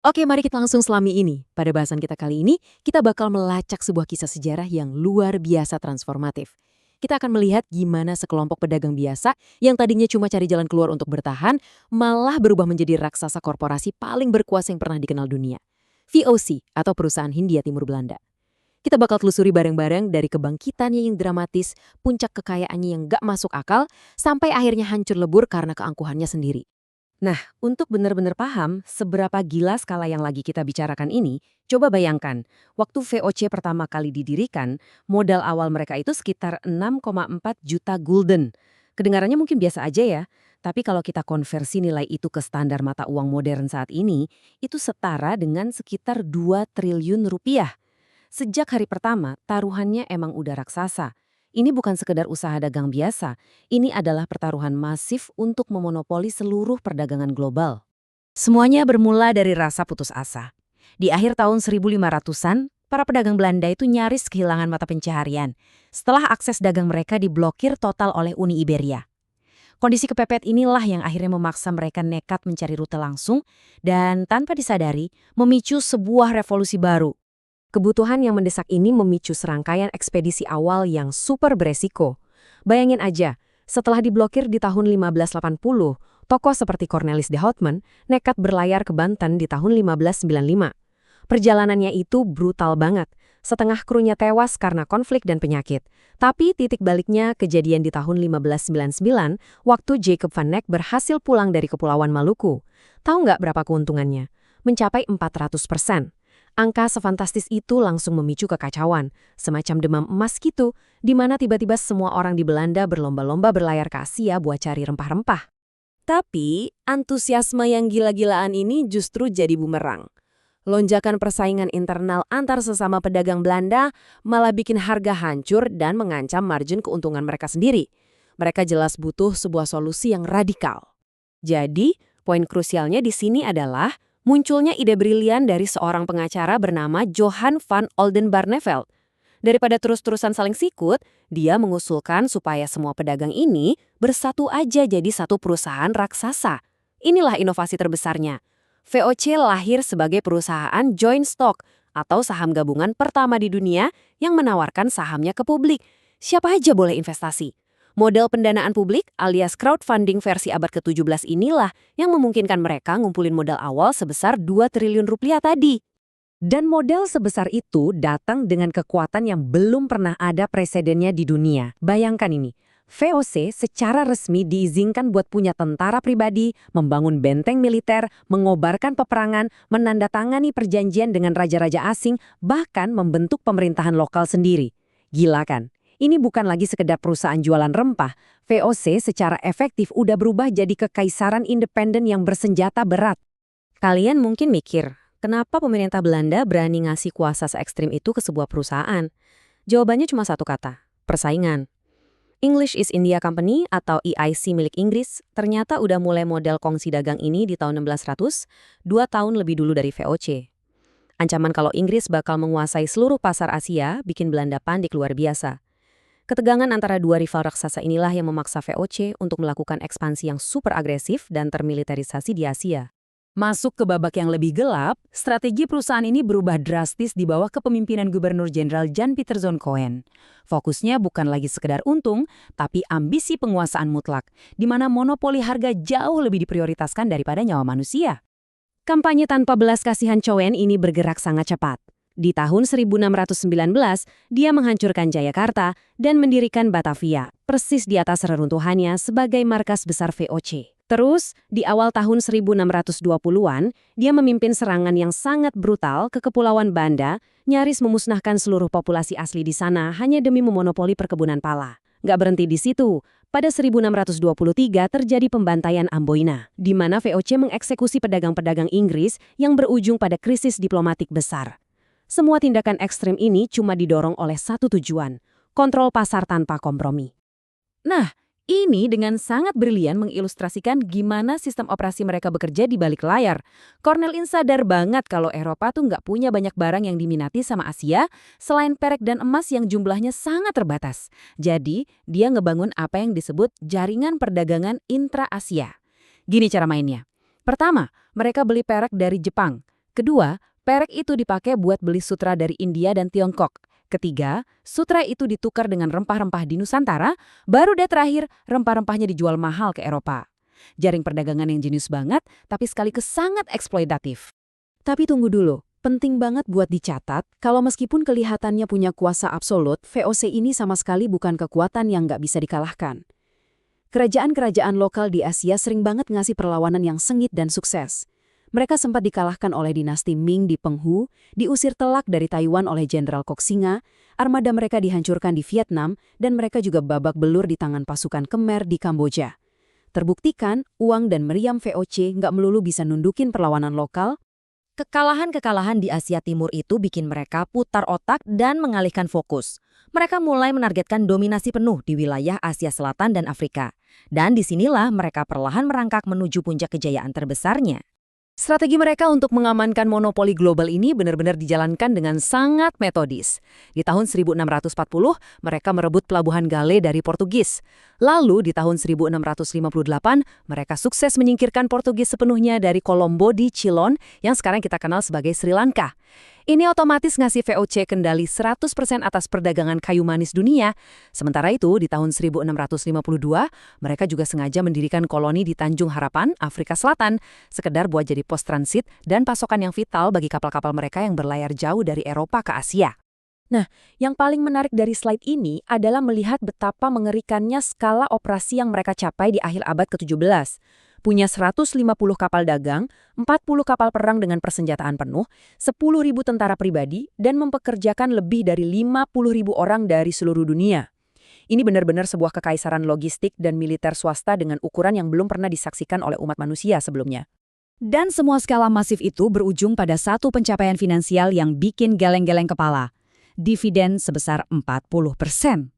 Oke, mari kita langsung selami ini. Pada bahasan kita kali ini, kita bakal melacak sebuah kisah sejarah yang luar biasa transformatif. Kita akan melihat gimana sekelompok pedagang biasa yang tadinya cuma cari jalan keluar untuk bertahan, malah berubah menjadi raksasa korporasi paling berkuasa yang pernah dikenal dunia. VOC atau Perusahaan Hindia Timur Belanda. Kita bakal telusuri bareng-bareng dari kebangkitannya yang dramatis, puncak kekayaannya yang gak masuk akal, sampai akhirnya hancur lebur karena keangkuhannya sendiri. Nah, untuk benar-benar paham seberapa gila skala yang lagi kita bicarakan ini, coba bayangkan, waktu VOC pertama kali didirikan, modal awal mereka itu sekitar 6,4 juta gulden. Kedengarannya mungkin biasa aja ya, tapi kalau kita konversi nilai itu ke standar mata uang modern saat ini, itu setara dengan sekitar 2 triliun rupiah. Sejak hari pertama, taruhannya emang udah raksasa. Ini bukan sekedar usaha dagang biasa, ini adalah pertaruhan masif untuk memonopoli seluruh perdagangan global. Semuanya bermula dari rasa putus asa. Di akhir tahun 1500-an, para pedagang Belanda itu nyaris kehilangan mata pencaharian setelah akses dagang mereka diblokir total oleh Uni Iberia. Kondisi kepepet inilah yang akhirnya memaksa mereka nekat mencari rute langsung dan tanpa disadari memicu sebuah revolusi baru. Kebutuhan yang mendesak ini memicu serangkaian ekspedisi awal yang super beresiko. Bayangin aja, setelah diblokir di tahun 1580, tokoh seperti Cornelis de Houtman nekat berlayar ke Banten di tahun 1595. Perjalanannya itu brutal banget. Setengah krunya tewas karena konflik dan penyakit. Tapi titik baliknya kejadian di tahun 1599 waktu Jacob van Eyck berhasil pulang dari Kepulauan Maluku. Tahu nggak berapa keuntungannya? Mencapai 400%. Angka sefantastis itu langsung memicu kekacauan, semacam demam emas gitu, di mana tiba-tiba semua orang di Belanda berlomba-lomba berlayar ke Asia buat cari rempah-rempah. Tapi, antusiasme yang gila-gilaan ini justru jadi bumerang. Lonjakan persaingan internal antar sesama pedagang Belanda malah bikin harga hancur dan mengancam margin keuntungan mereka sendiri. Mereka jelas butuh sebuah solusi yang radikal. Jadi, poin krusialnya di sini adalah munculnya ide brilian dari seorang pengacara bernama Johan van Oldenbarneveld. Daripada terus-terusan saling sikut, dia mengusulkan supaya semua pedagang ini bersatu aja jadi satu perusahaan raksasa. Inilah inovasi terbesarnya. VOC lahir sebagai perusahaan joint stock atau saham gabungan pertama di dunia yang menawarkan sahamnya ke publik. Siapa aja boleh investasi. Model pendanaan publik alias crowdfunding versi abad ke-17 inilah yang memungkinkan mereka ngumpulin modal awal sebesar 2 triliun rupiah tadi. Dan modal sebesar itu datang dengan kekuatan yang belum pernah ada presidennya di dunia. Bayangkan ini, VOC secara resmi diizinkan buat punya tentara pribadi, membangun benteng militer, mengobarkan peperangan, menandatangani perjanjian dengan raja-raja asing, bahkan membentuk pemerintahan lokal sendiri. Gila kan? Ini bukan lagi sekedar perusahaan jualan rempah. VOC secara efektif udah berubah jadi kekaisaran independen yang bersenjata berat. Kalian mungkin mikir, kenapa pemerintah Belanda berani ngasih kuasa se-ekstrim itu ke sebuah perusahaan? Jawabannya cuma satu kata, persaingan. English East India Company atau EIC milik Inggris ternyata udah mulai model kongsi dagang ini di tahun 1600, 2 tahun lebih dulu dari VOC. Ancaman kalau Inggris bakal menguasai seluruh pasar Asia bikin Belanda panik luar biasa. Ketegangan antara dua rival raksasa inilah yang memaksa VOC untuk melakukan ekspansi yang super agresif dan termiliterisasi di Asia. Masuk ke babak yang lebih gelap, strategi perusahaan ini berubah drastis di bawah kepemimpinan Gubernur Jenderal Jan Pieter Zoon Koen. Fokusnya bukan lagi sekedar untung, tapi ambisi penguasaan mutlak, di mana monopoli harga jauh lebih diprioritaskan daripada nyawa manusia. Kampanye tanpa belas kasihan Coen ini bergerak sangat cepat. Di tahun 1619, dia menghancurkan Jayakarta dan mendirikan Batavia, persis di atas reruntuhannya sebagai markas besar VOC. Terus, di awal tahun 1620-an, dia memimpin serangan yang sangat brutal ke Kepulauan Banda, nyaris memusnahkan seluruh populasi asli di sana hanya demi memonopoli perkebunan pala. Nggak berhenti di situ. Pada 1623 terjadi pembantaian Amboina, di mana VOC mengeksekusi pedagang-pedagang Inggris yang berujung pada krisis diplomatik besar. Semua tindakan ekstrem ini cuma didorong oleh satu tujuan, kontrol pasar tanpa kompromi. Nah, ini dengan sangat brilian mengilustrasikan gimana sistem operasi mereka bekerja di balik layar. Cornell sadar banget kalau Eropa tuh nggak punya banyak barang yang diminati sama Asia, selain perak dan emas yang jumlahnya sangat terbatas. Jadi, dia ngebangun apa yang disebut jaringan perdagangan intra-Asia. Gini cara mainnya. Pertama, mereka beli perak dari Jepang. Kedua, perak itu dipakai buat beli sutra dari India dan Tiongkok. Ketiga, sutra itu ditukar dengan rempah-rempah di Nusantara, baru deh terakhir, rempah-rempahnya dijual mahal ke Eropa. Jaring perdagangan yang jenius banget, tapi sekaligus sangat eksploitatif. Tapi tunggu dulu, penting banget buat dicatat, kalau meskipun kelihatannya punya kuasa absolut, VOC ini sama sekali bukan kekuatan yang nggak bisa dikalahkan. Kerajaan-kerajaan lokal di Asia sering banget ngasih perlawanan yang sengit dan sukses. Mereka sempat dikalahkan oleh dinasti Ming di Penghu, diusir telak dari Taiwan oleh Jenderal Koxinga, armada mereka dihancurkan di Vietnam, dan mereka juga babak belur di tangan pasukan Khmer di Kamboja. Terbuktikan, uang dan meriam VOC nggak melulu bisa nundukin perlawanan lokal. Kekalahan-kekalahan di Asia Timur itu bikin mereka putar otak dan mengalihkan fokus. Mereka mulai menargetkan dominasi penuh di wilayah Asia Selatan dan Afrika. Dan disinilah mereka perlahan merangkak menuju puncak kejayaan terbesarnya. Strategi mereka untuk mengamankan monopoli global ini benar-benar dijalankan dengan sangat metodis. Di tahun 1640, mereka merebut pelabuhan Gale dari Portugis. Lalu di tahun 1658, mereka sukses menyingkirkan Portugis sepenuhnya dari Kolombo di Ceylon yang sekarang kita kenal sebagai Sri Lanka. Ini otomatis ngasih VOC kendali 100% atas perdagangan kayu manis dunia. Sementara itu, di tahun 1652, mereka juga sengaja mendirikan koloni di Tanjung Harapan, Afrika Selatan, sekedar buat jadi pos transit dan pasokan yang vital bagi kapal-kapal mereka yang berlayar jauh dari Eropa ke Asia. Nah, yang paling menarik dari slide ini adalah melihat betapa mengerikannya skala operasi yang mereka capai di akhir abad ke-17. Punya 150 kapal dagang, 40 kapal perang dengan persenjataan penuh, 10.000 tentara pribadi, dan mempekerjakan lebih dari 50.000 orang dari seluruh dunia. Ini benar-benar sebuah kekaisaran logistik dan militer swasta dengan ukuran yang belum pernah disaksikan oleh umat manusia sebelumnya. Dan semua skala masif itu berujung pada satu pencapaian finansial yang bikin geleng-geleng kepala. Dividen sebesar 40%.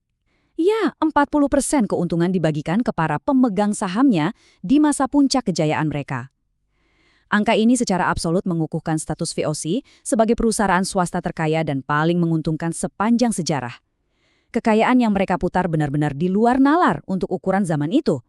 Ya, 40% keuntungan dibagikan ke para pemegang sahamnya di masa puncak kejayaan mereka. Angka ini secara absolut mengukuhkan status VOC sebagai perusahaan swasta terkaya dan paling menguntungkan sepanjang sejarah. Kekayaan yang mereka putar benar-benar di luar nalar untuk ukuran zaman itu.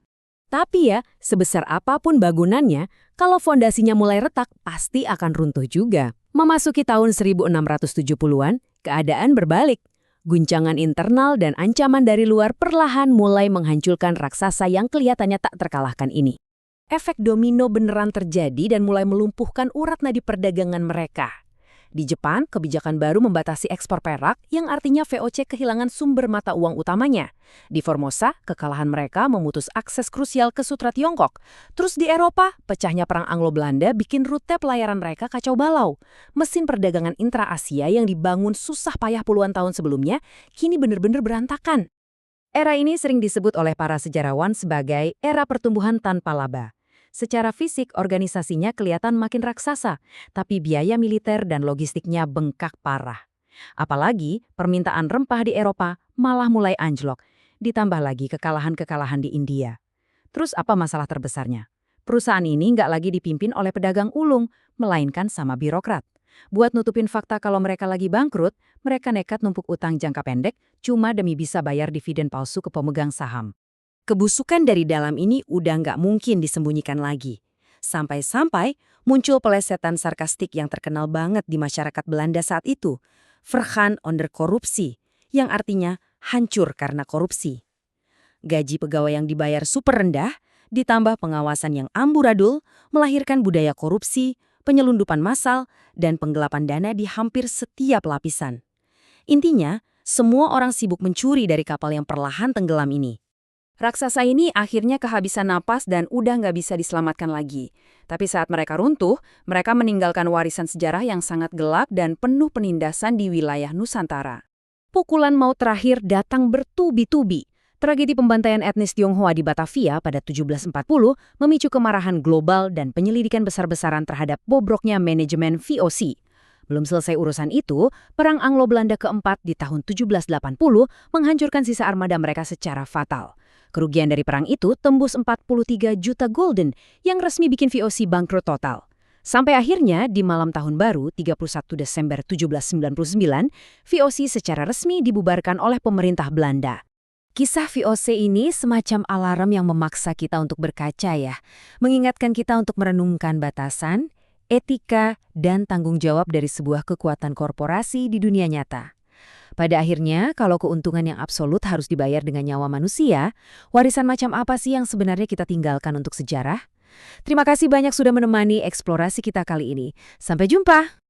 Tapi ya, sebesar apapun bangunannya, kalau fondasinya mulai retak, pasti akan runtuh juga. Memasuki tahun 1670-an, keadaan berbalik. Guncangan internal dan ancaman dari luar perlahan mulai menghancurkan raksasa yang kelihatannya tak terkalahkan ini. Efek domino beneran terjadi dan mulai melumpuhkan urat nadi perdagangan mereka. Di Jepang, kebijakan baru membatasi ekspor perak yang artinya VOC kehilangan sumber mata uang utamanya. Di Formosa, kekalahan mereka memutus akses krusial ke sutra Tiongkok. Terus di Eropa, pecahnya perang Anglo-Belanda bikin rute pelayaran mereka kacau balau. Mesin perdagangan intra-Asia yang dibangun susah payah puluhan tahun sebelumnya, kini benar-benar berantakan. Era ini sering disebut oleh para sejarawan sebagai era pertumbuhan tanpa laba. Secara fisik, organisasinya kelihatan makin raksasa, tapi biaya militer dan logistiknya bengkak parah. Apalagi, permintaan rempah di Eropa malah mulai anjlok, ditambah lagi kekalahan-kekalahan di India. Terus apa masalah terbesarnya? Perusahaan ini nggak lagi dipimpin oleh pedagang ulung, melainkan sama birokrat. Buat nutupin fakta kalau mereka lagi bangkrut, mereka nekat numpuk utang jangka pendek cuma demi bisa bayar dividen palsu ke pemegang saham. Kebusukan dari dalam ini udah nggak mungkin disembunyikan lagi. Sampai-sampai muncul pelesetan sarkastik yang terkenal banget di masyarakat Belanda saat itu, vergaan onder korupsi, yang artinya hancur karena korupsi. Gaji pegawai yang dibayar super rendah, ditambah pengawasan yang amburadul, melahirkan budaya korupsi, penyelundupan massal, dan penggelapan dana di hampir setiap lapisan. Intinya, semua orang sibuk mencuri dari kapal yang perlahan tenggelam ini. Raksasa ini akhirnya kehabisan napas dan udah nggak bisa diselamatkan lagi. Tapi saat mereka runtuh, mereka meninggalkan warisan sejarah yang sangat gelap dan penuh penindasan di wilayah Nusantara. Pukulan maut terakhir datang bertubi-tubi. Tragedi pembantaian etnis Tionghoa di Batavia pada 1740 memicu kemarahan global dan penyelidikan besar-besaran terhadap bobroknya manajemen VOC. Belum selesai urusan itu, Perang Anglo-Belanda keempat di tahun 1780 menghancurkan sisa armada mereka secara fatal. Kerugian dari perang itu tembus 43 juta gulden yang resmi bikin VOC bangkrut total. Sampai akhirnya di malam tahun baru 31 Desember 1799, VOC secara resmi dibubarkan oleh pemerintah Belanda. Kisah VOC ini semacam alarm yang memaksa kita untuk berkaca ya, mengingatkan kita untuk merenungkan batasan, etika, dan tanggung jawab dari sebuah kekuatan korporasi di dunia nyata. Pada akhirnya, kalau keuntungan yang absolut harus dibayar dengan nyawa manusia, warisan macam apa sih yang sebenarnya kita tinggalkan untuk sejarah? Terima kasih banyak sudah menemani eksplorasi kita kali ini. Sampai jumpa!